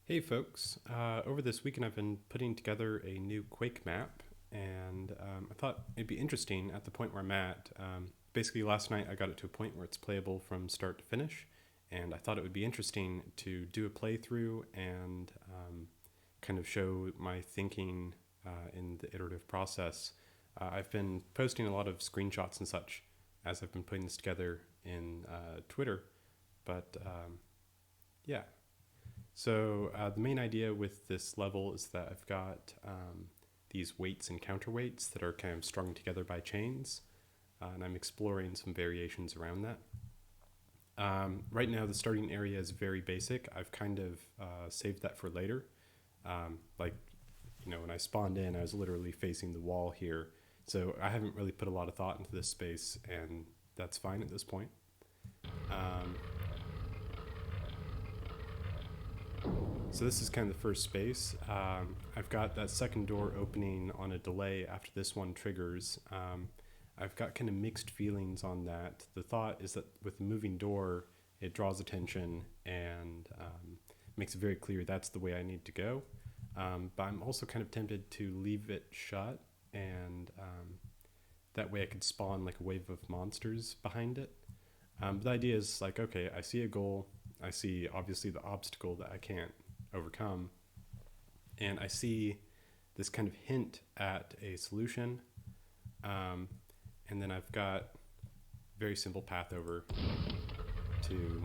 Hey folks, over this weekend I've been putting together a new Quake map, and I thought it'd be interesting at the point where I'm at. Basically, last night I got it to a point where it's playable from start to finish, and I thought it would be interesting to do a playthrough and kind of show my thinking in the iterative process. I've been posting a lot of screenshots and such as I've been putting this together in Twitter, but yeah. So the main idea with this level is that I've got these weights and counterweights that are kind of strung together by chains, and I'm exploring some variations around that. Right now, the starting area is very basic. I've kind of saved that for later. Like, when I spawned in, I was literally facing the wall here, so I haven't really put a lot of thought into this space, and that's fine at this point. Um, So this is kind of the first space. I've got that second door opening on a delay after this one triggers. I've got kind of mixed feelings on that. The thought is that with the moving door, it draws attention and makes it very clear that's the way I need to go. But I'm also kind of tempted to leave it shut, and that way I could spawn like a wave of monsters behind it. But the idea is like, okay, I see a goal. I see obviously the obstacle that I can't overcome, and I see this kind of hint at a solution, um, and then I've got a very simple path over to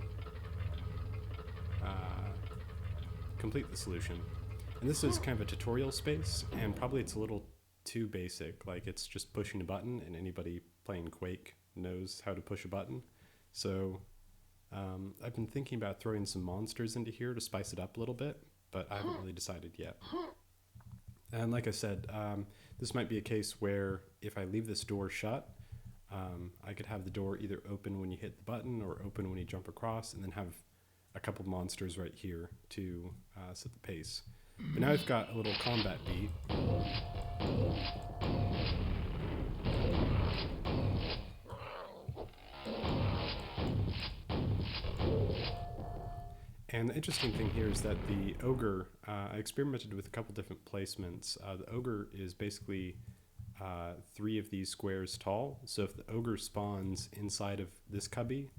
complete the solution. And this is kind of a tutorial space, and probably it's a little too basic, like it's just pushing a button, and anybody playing Quake knows how to push a button. So I've been thinking about throwing some monsters into here to spice it up a little bit, but I haven't really decided yet. And like I said, this might be a case where if I leave this door shut, I could have the door either open when you hit the button or open when you jump across, and then have a couple monsters right here to set the pace. But now I've got a little combat beat. And the interesting thing here is that the ogre, I experimented with a couple different placements. The ogre is basically 3 of these squares tall. So if the ogre spawns inside of this cubby,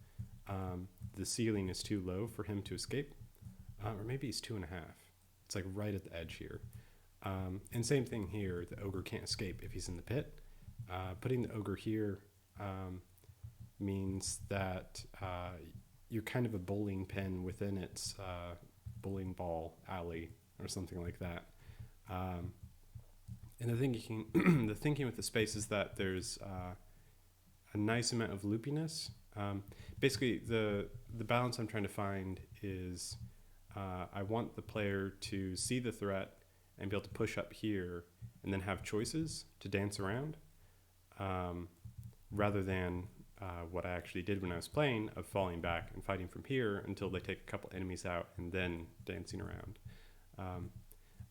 the ceiling is too low for him to escape. Or maybe he's 2.5. It's like right at the edge here. And same thing here, the ogre can't escape if he's in the pit. Putting the ogre here means that you're kind of a bowling pin within its bowling ball alley or something like that. And the thinking, the thinking with the space is that there's a nice amount of loopiness. Basically, the balance I'm trying to find is I want the player to see the threat and be able to push up here and then have choices to dance around, rather than what I actually did when I was playing, of falling back and fighting from here until they take a couple enemies out and then dancing around.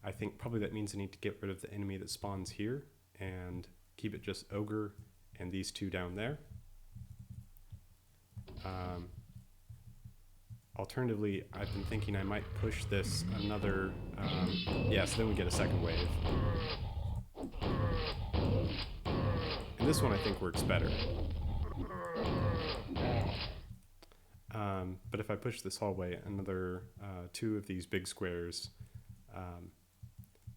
I think probably that means I need to get rid of the enemy that spawns here and keep it just ogre and these 2 down there. Alternatively, I've been thinking I might push this another, so then we get a second wave. And this one I think works better. But if I push this hallway another 2 of these big squares,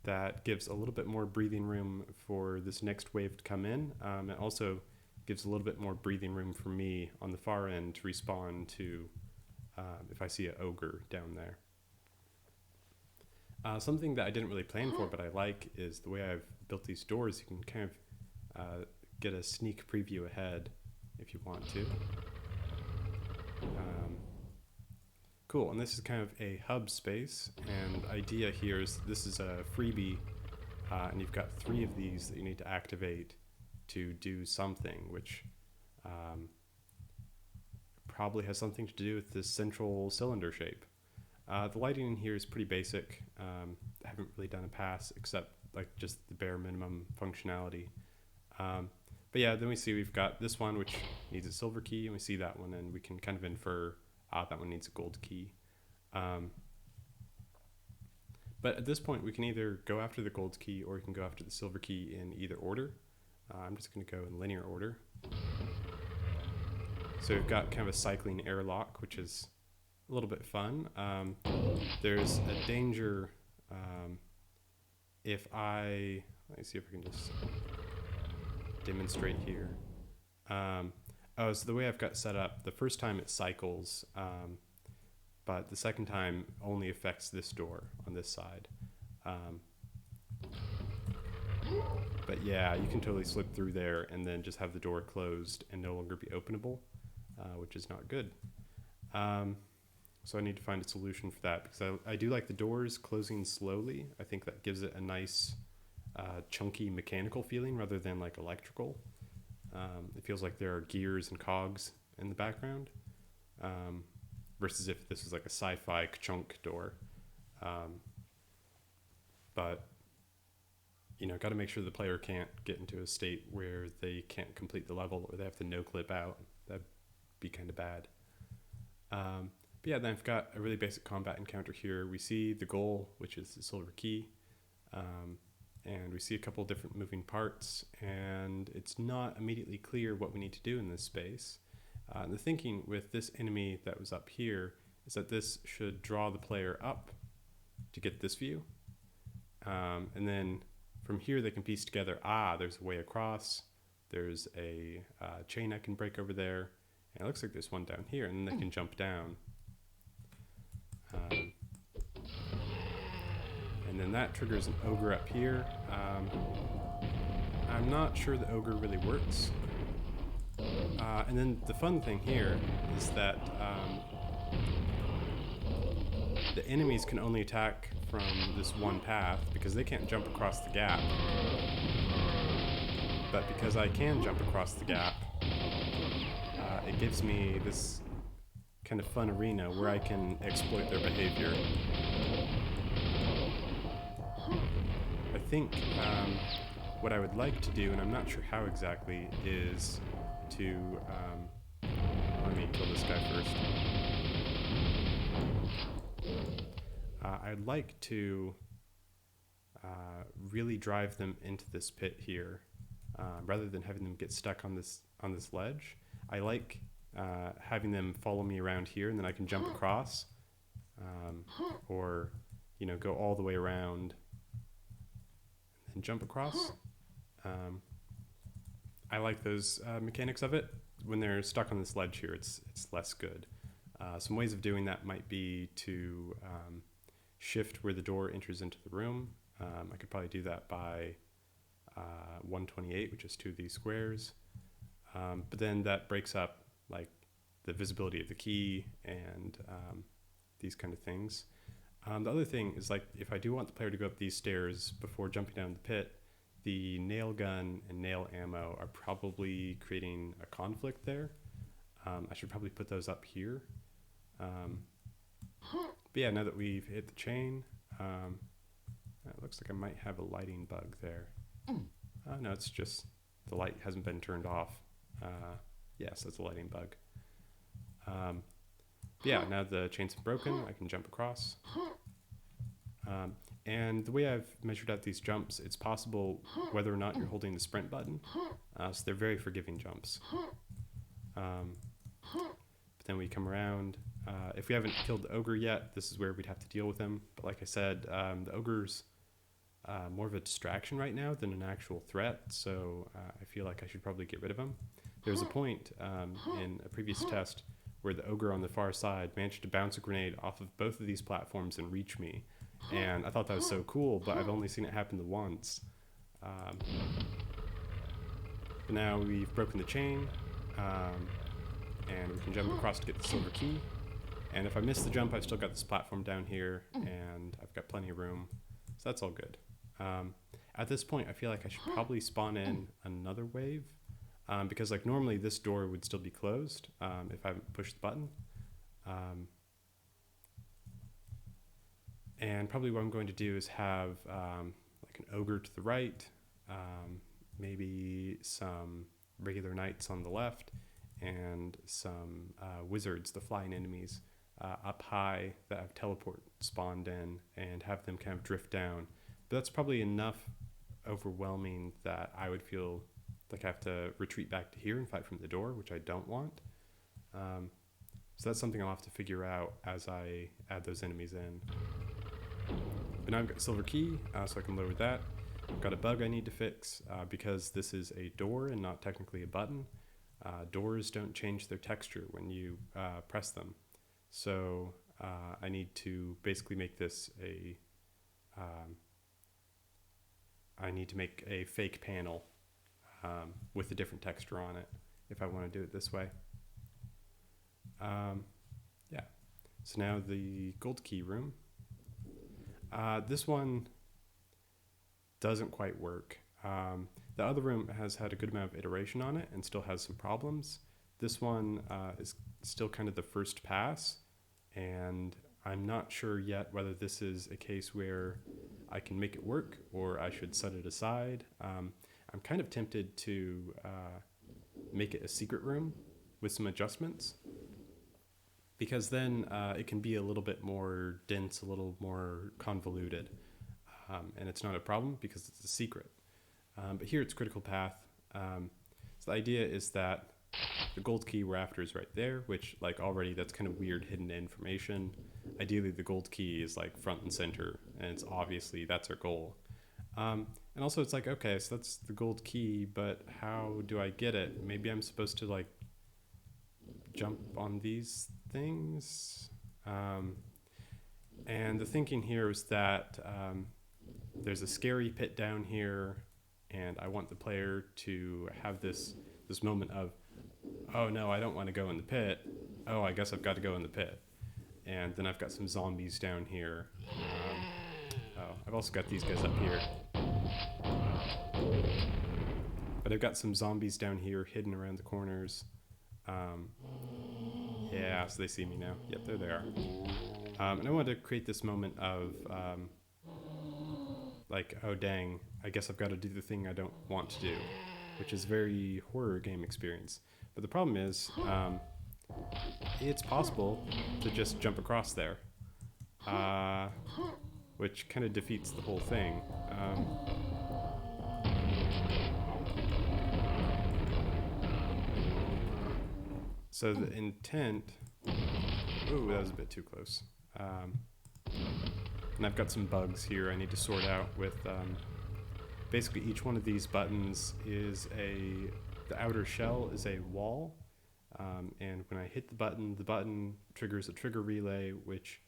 that gives a little bit more breathing room for this next wave to come in. It also gives a little bit more breathing room for me on the far end to respawn to if I see an ogre down there. Something that I didn't really plan for but I like is the way I've built these doors. You can kind of get a sneak preview ahead if you want to. Cool, and this is kind of a hub space, and the idea here is this is a freebie, and you've got 3 of these that you need to activate to do something, which probably has something to do with this central cylinder shape. The lighting in here is pretty basic. I haven't really done a pass except like just the bare minimum functionality. But yeah, then we see we've got this one which needs a silver key, and we see that one, and we can kind of infer that one needs a gold key. But at this point, we can either go after the gold key or we can go after the silver key in either order. I'm just going to go in linear order. So we've got kind of a cycling airlock, which is a little bit fun. There's a danger if let me see if I can just demonstrate here. So the way I've got set up, the first time it cycles, but the second time only affects this door on this side. But yeah, you can totally slip through there and then just have the door closed and no longer be openable, which is not good. So I need to find a solution for that, because I do like the doors closing slowly. I think that gives it a nice chunky mechanical feeling rather than like electrical. It feels like there are gears and cogs in the background, versus if this was like a sci-fi chunk door. But got to make sure the player can't get into a state where they can't complete the level or they have to no clip out. That'd be kind of bad. But yeah, then I've got a really basic combat encounter here. We see the goal, which is the silver key, and we see a couple different moving parts, and it's not immediately clear what we need to do in this space. The thinking with this enemy that was up here is that this should draw the player up to get this view, and then from here they can piece together, there's a way across, there's a chain I can break over there, and it looks like there's one down here, and then they can jump down. And then that triggers an ogre up here. I'm not sure the ogre really works. And then the fun thing here is that the enemies can only attack from this one path because they can't jump across the gap. But because I can jump across the gap, it gives me this kind of fun arena where I can exploit their behavior. I think what I would like to do, and I'm not sure how exactly, is to let me kill this guy first. I'd like to really drive them into this pit here, rather than having them get stuck on this ledge. I like having them follow me around here, and then I can jump across, or go all the way around and jump across. I like those mechanics of it. When they're stuck on this ledge here, it's less good. Some ways of doing that might be to shift where the door enters into the room. I could probably do that by 128, which is 2 of these squares. But then that breaks up like the visibility of the key and these kind of things. The other thing is, like, if I do want the player to go up these stairs before jumping down the pit, the nail gun and nail ammo are probably creating a conflict there. I should probably put those up here. But yeah, now that we've hit the chain, it looks like I might have a lighting bug there. No, it's just the light hasn't been turned off. Yes, that's a lighting bug. Yeah, now the chain's broken, I can jump across. And the way I've measured out these jumps, it's possible whether or not you're holding the sprint button. So they're very forgiving jumps. But then we come around. If we haven't killed the ogre yet, this is where we'd have to deal with him. But like I said, the ogre's more of a distraction right now than an actual threat, so I feel like I should probably get rid of him. There was a point in a previous test where the ogre on the far side managed to bounce a grenade off of both of these platforms and reach me. And I thought that was so cool, but I've only seen it happen once. But now we've broken the chain, and we can jump across to get the silver key. And if I miss the jump, I've still got this platform down here, and I've got plenty of room. So that's all good. At this point, I feel like I should probably spawn in another wave, because like normally this door would still be closed if I haven't pushed the button. And probably what I'm going to do is have like an ogre to the right, maybe some regular knights on the left, and some wizards, the flying enemies, up high that have teleport spawned in and have them kind of drift down. But that's probably enough overwhelming that I would feel like I have to retreat back to here and fight from the door, which I don't want. So that's something I'll have to figure out as I add those enemies in. But now I've got silver key, so I can lower that. I've got a bug I need to fix because this is a door and not technically a button. Doors don't change their texture when you press them. So I need to basically make this I need to make a fake panel with a different texture on it if I want to do it this way. Yeah. So now the gold key room. This one doesn't quite work. The other room has had a good amount of iteration on it and still has some problems. This one is still kind of the first pass, and I'm not sure yet whether this is a case where I can make it work or I should set it aside. I'm kind of tempted to make it a secret room with some adjustments, because then it can be a little bit more dense, a little more convoluted, and it's not a problem because it's a secret. But here it's critical path. So the idea is that the gold key we're after is right there, which like already that's kind of weird hidden information. Ideally the gold key is like front and center, and it's obviously that's our goal. And also it's like, okay, so that's the gold key, but how do I get it? Maybe I'm supposed to like jump on these things. And the thinking here is that there's a scary pit down here, and I want the player to have this moment of, oh no, I don't want to go in the pit. Oh, I guess I've got to go in the pit. And then I've got some zombies down here. I've also got these guys up here. But I've got some zombies down here hidden around the corners. Yeah, so they see me now. Yep, there they are. And I wanted to create this moment of like, oh dang, I guess I've got to do the thing I don't want to do, which is very horror game experience. But the problem is, it's possible to just jump across there, which kind of defeats the whole thing. So the intent, ooh, that was a bit too close. And I've got some bugs here I need to sort out with, basically each one of these buttons is the outer shell is a wall. And when I hit the button triggers a trigger relay, which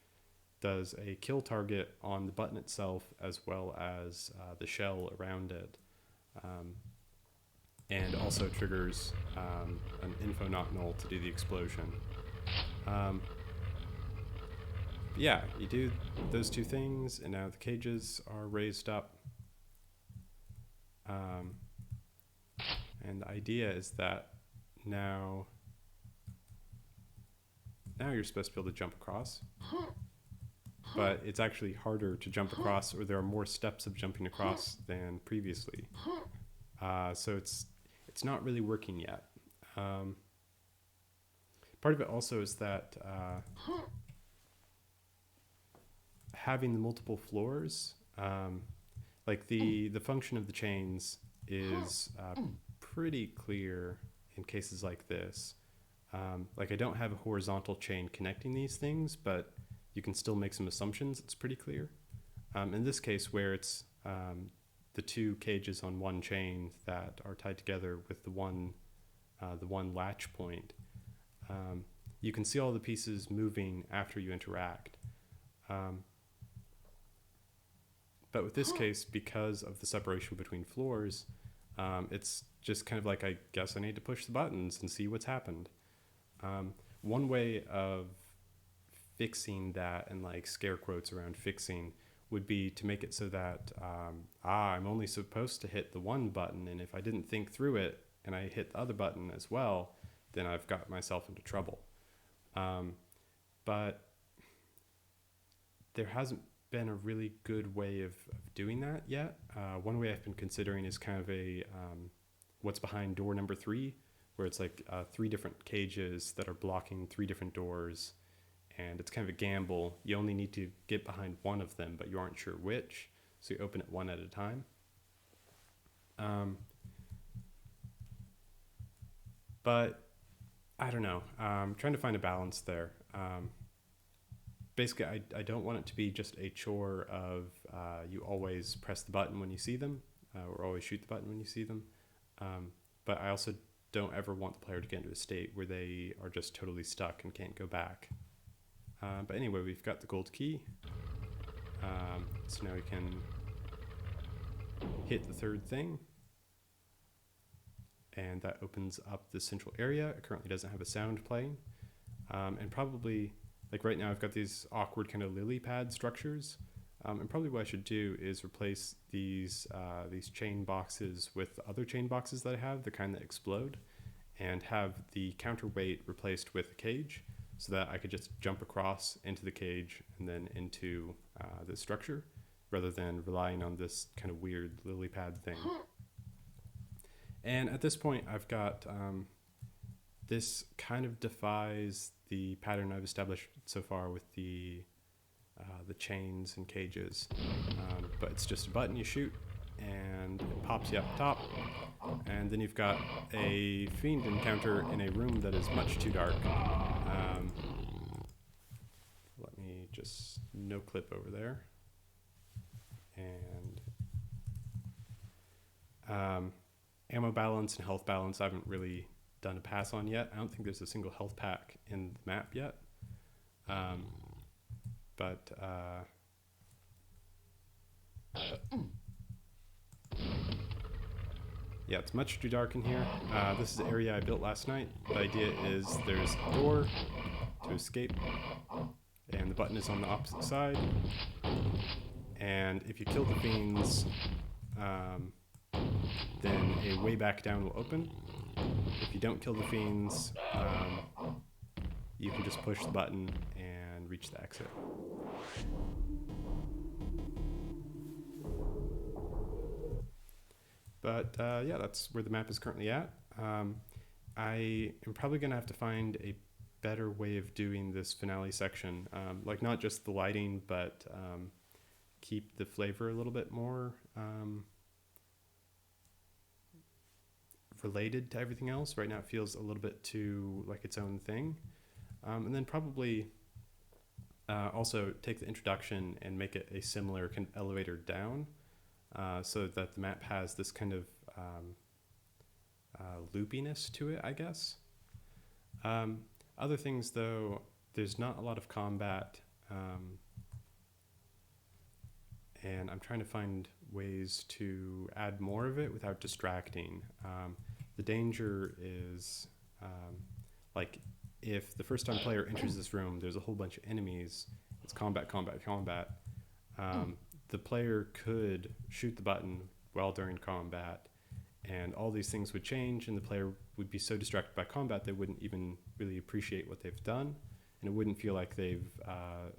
does a kill target on the button itself as well as the shell around it. And also triggers an info not null to do the explosion. Yeah, you do those two things, and now the cages are raised up. And the idea is that now you're supposed to be able to jump across, but it's actually harder to jump across, or there are more steps of jumping across than previously. So it's not really working yet. Part of it also is that having the multiple floors, like the function of the chains is pretty clear in cases like this. Like I don't have a horizontal chain connecting these things, but you can still make some assumptions. It's pretty clear. In this case, where it's the two cages on one chain that are tied together with the one latch point, you can see all the pieces moving after you interact. But with this case, because of the separation between floors, it's just kind of like, I guess I need to push the buttons and see what's happened. One way of fixing that, and like scare quotes around fixing, would be to make it so that I'm only supposed to hit the one button, and if I didn't think through it and I hit the other button as well, then I've got myself into trouble. But there hasn't been a really good way of doing that yet. One way I've been considering is kind of a what's behind door number 3, where it's like 3 different cages that are blocking 3 different doors, and it's kind of a gamble. You only need to get behind one of them, but you aren't sure which, so you open it one at a time. But I don't know. I'm trying to find a balance there. Basically, I don't want it to be just a chore of you always press the button when you see them, or always shoot the button when you see them. But I also don't ever want the player to get into a state where they are just totally stuck and can't go back. But anyway, we've got the gold key. So now we can hit the third thing. And that opens up the central area. It currently doesn't have a sound playing. And probably, like right now, I've got these awkward kind of lily pad structures. And probably what I should do is replace these chain boxes with other chain boxes that I have, the kind that explode, and have the counterweight replaced with a cage so that I could just jump across into the cage and then into the structure rather than relying on this kind of weird lily pad thing. And at this point, I've got this kind of defies the pattern I've established so far with the chains and cages, but it's just a button you shoot and it pops you up top, and then you've got a fiend encounter in a room that is much too dark. Let me just no clip over there, and ammo balance and health balance I haven't really done a pass on yet. I don't think there's a single health pack in the map yet. But yeah, it's much too dark in here. This is the area I built last night. The idea is there's a door to escape, and the button is on the opposite side. And if you kill the fiends, then a way back down will open. If you don't kill the fiends, you can just push the button and reach the exit. But yeah, that's where the map is currently at. I am probably going to have to find a better way of doing this finale section, like not just the lighting, but keep the flavor a little bit more related to everything else. Right now it feels a little bit too like its own thing. And then probably also take the introduction and make it a similar kind of elevator down, so that the map has this kind of loopiness to it, I guess. Other things though, there's not a lot of combat, and I'm trying to find ways to add more of it without distracting. The danger is like if the first time player enters this room, there's a whole bunch of enemies, it's combat, combat, combat. The player could shoot the button while they're in combat, and all these things would change, and the player would be so distracted by combat they wouldn't even really appreciate what they've done, and it wouldn't feel like they've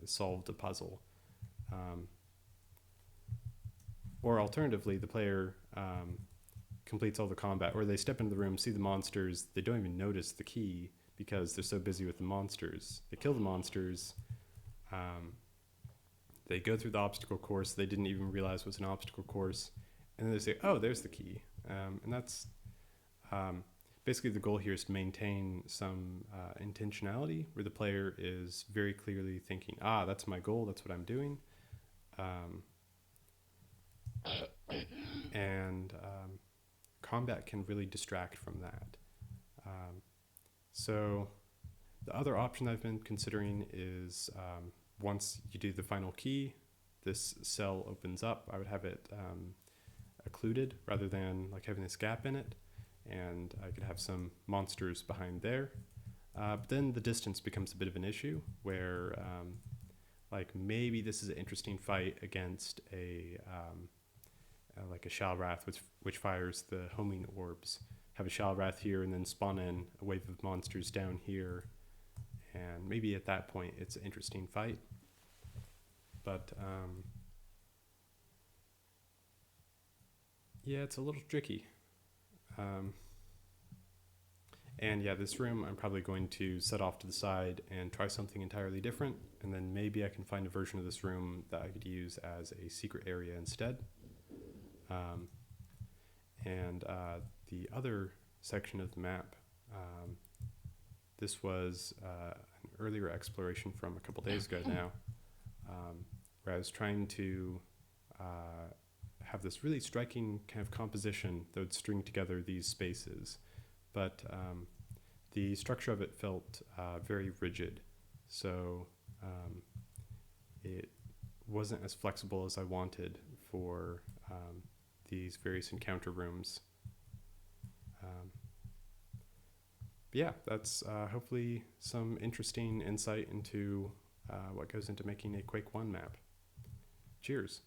solved a puzzle. Or alternatively, the player completes all the combat, or they step into the room, see the monsters, they don't even notice the key because they're so busy with the monsters. They kill the monsters, they go through the obstacle course they didn't even realize was an obstacle course, and then they say, oh, there's the key. And that's basically the goal here, is to maintain some intentionality where the player is very clearly thinking, that's my goal, that's what I'm doing. And combat can really distract from that. So the other option I've been considering is once you do the final key, this cell opens up. I would have it occluded rather than like having this gap in it, and I could have some monsters behind there. But then the distance becomes a bit of an issue where like maybe this is an interesting fight against like a Shalrath, which fires the homing orbs. Have a Shalrath here and then spawn in a wave of monsters down here, and maybe at that point it's an interesting fight. But yeah, it's a little tricky. And yeah, this room I'm probably going to set off to the side and try something entirely different, and then maybe I can find a version of this room that I could use as a secret area instead. Um, and the other section of the map, um, this was an earlier exploration from a couple days ago now, where I was trying to have this really striking kind of composition that would string together these spaces. But the structure of it felt very rigid, so it wasn't as flexible as I wanted for these various encounter rooms. But yeah, that's hopefully some interesting insight into what goes into making a Quake 1 map. Cheers.